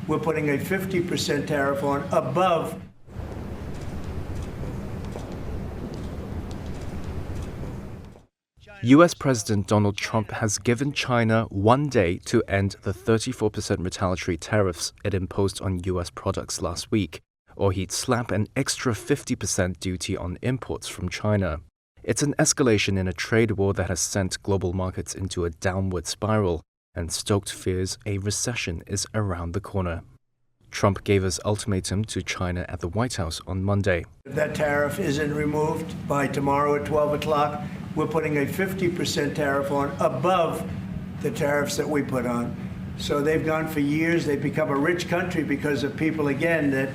we're putting a 50% tariff on above. US President Donald Trump has given China 1 day to end the 34% retaliatory tariffs it imposed on US products last week, or he'd slap an extra 50% duty on imports from China. It's an escalation in a trade war that has sent global markets into a downward spiral and stoked fears a recession is around the corner. Trump gave his ultimatum to China at the White House on Monday. If that tariff isn't removed by tomorrow at 12 o'clock, we're putting a 50% tariff on above the tariffs that we put on. So they've gone for years. They've become a rich country because of people, again, that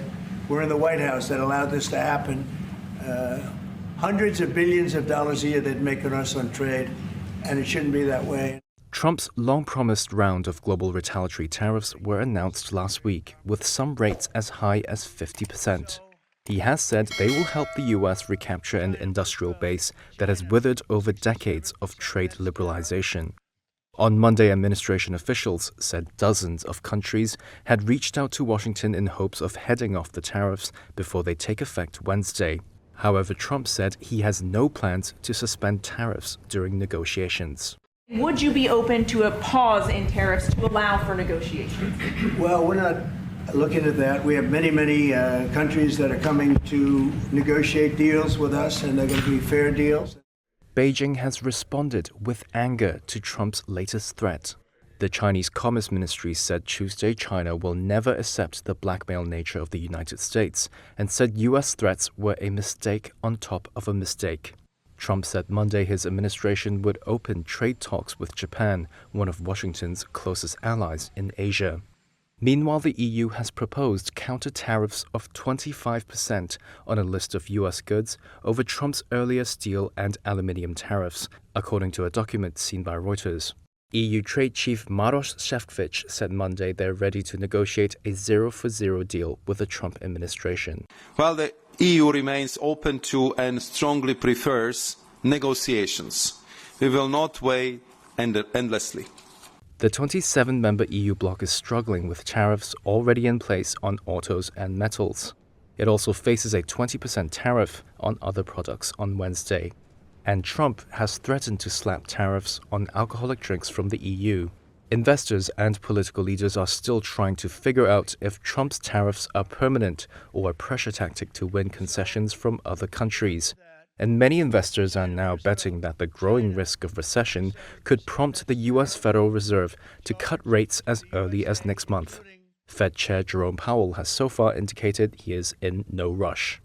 were in the White House that allowed this to happen. Hundreds of billions of dollars a year they'd make on us on trade, and it shouldn't be that way. Trump's long-promised round of global retaliatory tariffs were announced last week, with some rates as high as 50%. He has said they will help the U.S. recapture an industrial base that has withered over decades of trade liberalization. On Monday, administration officials said dozens of countries had reached out to Washington in hopes of heading off the tariffs before they take effect Wednesday. However, Trump said he has no plans to suspend tariffs during negotiations. Would you be open to a pause in tariffs to allow for negotiations? Well, we're not looking at that. We have many countries that are coming to negotiate deals with us, and they're going to be fair deals. Beijing has responded with anger to Trump's latest threat. The Chinese Commerce Ministry said Tuesday China will never accept the blackmail nature of the United States and said U.S. threats were a mistake on top of a mistake. Trump said Monday his administration would open trade talks with Japan, one of Washington's closest allies in Asia. Meanwhile, the EU has proposed counter-tariffs of 25% on a list of U.S. goods over Trump's earlier steel and aluminium tariffs, according to a document seen by Reuters. EU Trade Chief Maroš Šefčovič said Monday they're ready to negotiate a zero-for-zero deal with the Trump administration. While the EU remains open to and strongly prefers negotiations, we will not wait endlessly. The 27-member EU bloc is struggling with tariffs already in place on autos and metals. It also faces a 20% tariff on other products on Wednesday. And Trump has threatened to slap tariffs on alcoholic drinks from the EU. Investors and political leaders are still trying to figure out if Trump's tariffs are permanent or a pressure tactic to win concessions from other countries. And many investors are now betting that the growing risk of recession could prompt the U.S. Federal Reserve to cut rates as early as next month. Fed Chair Jerome Powell has so far indicated he is in no rush.